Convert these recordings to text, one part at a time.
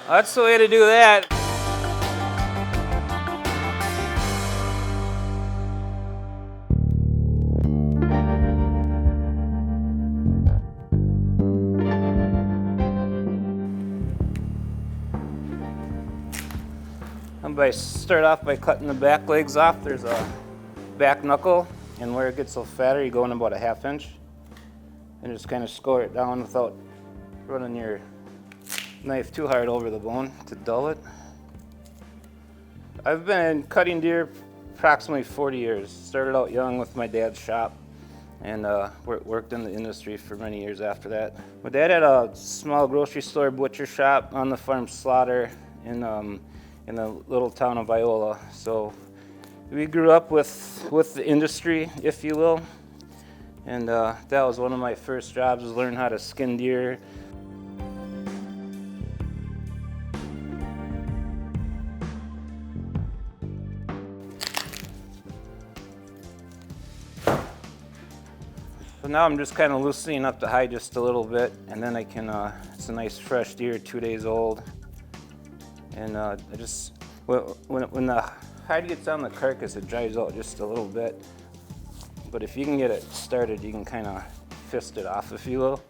That's the way to do that. Start off by cutting the back legs off. There's a back knuckle, and where it gets a little fatter, you go in about a 1/2 inch, and just kind of score it down without running your knife too hard over the bone to dull it. I've been cutting deer approximately 40 years. Started out young with my dad's shop, and worked in the industry for many years after that. My dad had a small grocery store butcher shop on the farm slaughter in the little town of Iola. So we grew up with the industry, if you will, and that was one of my first jobs, was learn how to skin deer. So now I'm just kind of loosening up the hide just a little bit, and then I can, it's a nice fresh deer, 2 days old. And I just, when the hide gets on the carcass, it dries out just a little bit. But if you can get it started, you can kind of fist it off, if you will.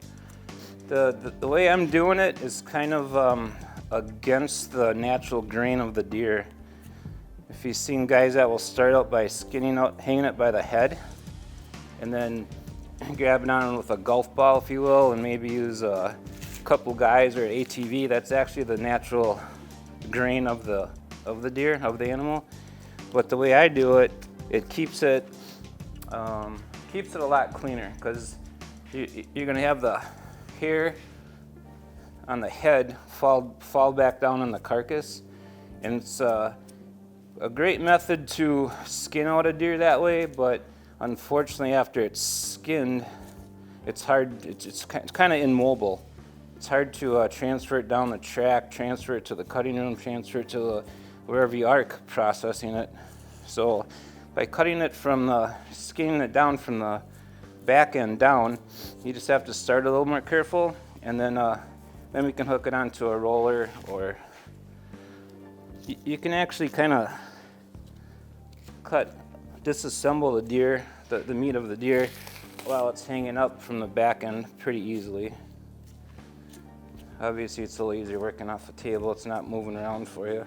The way I'm doing it is kind of against the natural grain of the deer. If you've seen guys that will start out by skinning out, hanging it by the head, and then grabbing on with a golf ball, if you will, and maybe use a couple guys or an ATV, that's actually the natural grain of the deer, of the animal. But the way I do it, it keeps it a lot cleaner, because you're going to have the hair on the head fall back down on the carcass, and it's a great method to skin out a deer that way. But unfortunately, after it's skinned, it's hard. It's kind of immobile. It's hard to transfer it down the track, transfer it to the cutting room, transfer it to wherever you are processing it. So by cutting it skinning it down from the back end down, you just have to start a little more careful, and then we can hook it onto a roller, or you can actually kind of disassemble the deer, the meat of the deer, while it's hanging up from the back end pretty easily. Obviously, it's a little easier working off a table. It's not moving around for you.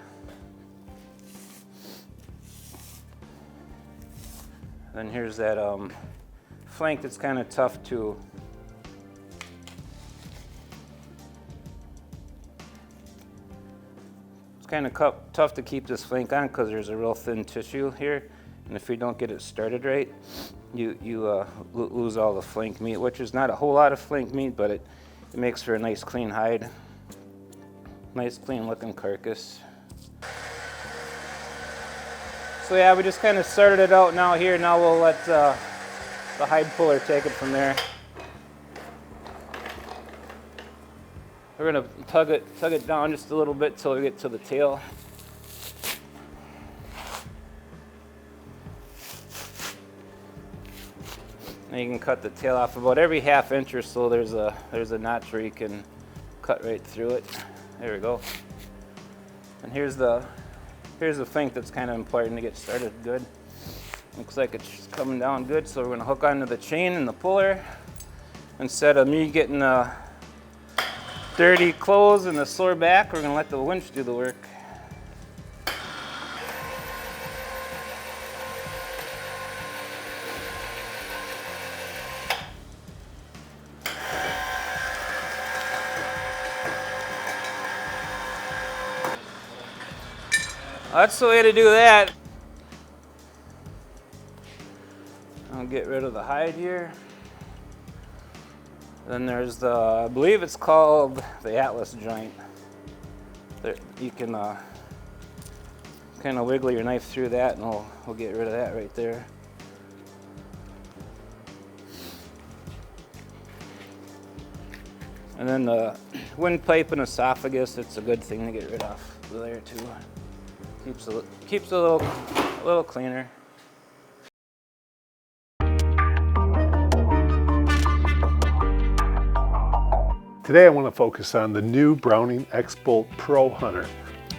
Then here's that flank that's kind of tough to tough to keep this flank on, because there's a real thin tissue here, and if you don't get it started right, you lose all the flank meat, which is not a whole lot of flank meat, but it makes for a nice clean hide, nice clean looking carcass. So yeah, we just kind of started it out now here. Now we'll let the hide puller take it from there. We're gonna tug it down just a little bit till we get to the tail. And you can cut the tail off about every 1/2 inch or so. There's a notch where you can cut right through it. There we go. And here's the flank that's kind of important to get started good. Looks like it's coming down good, so we're gonna hook onto the chain and the puller. Instead of me getting dirty clothes and a sore back, we're gonna let the winch do the work. That's the way to do that. I'll get rid of the hide here. Then there's I believe it's called the Atlas joint. There, you can kind of wiggle your knife through that, and we'll get rid of that right there. And then the windpipe and esophagus, it's a good thing to get rid of there too. Keeps a little cleaner. Today I want to focus on the new Browning X-Bolt Pro Hunter.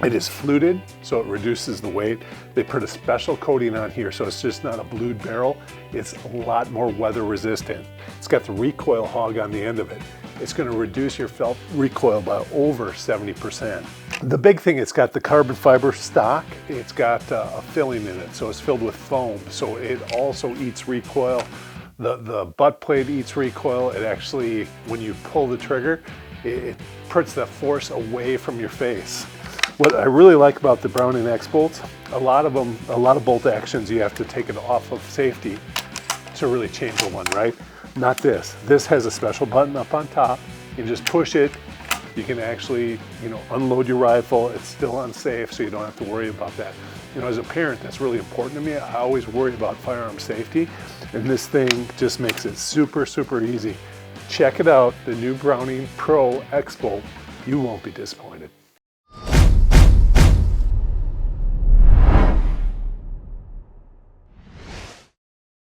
It is fluted, so it reduces the weight. They put a special coating on here, so it's just not a blued barrel. It's a lot more weather resistant. It's got the recoil hog on the end of it. It's going to reduce your felt recoil by over 70%. The big thing, it's got the carbon fiber stock. It's got a filling in it, so it's filled with foam, so it also eats recoil. The butt plate eats recoil. It actually, when you pull the trigger, it puts that force away from your face. What I really like about the Browning X-Bolts, a lot of bolt actions, you have to take it off of safety to really change the one, right? Not this. This has a special button up on top. You just push it. You can actually, unload your rifle. It's still unsafe, so you don't have to worry about that. As a parent, that's really important to me. I always worry about firearm safety, and this thing just makes it super, super easy. Check it out, the new Browning Pro X-Bolt. You won't be disappointed.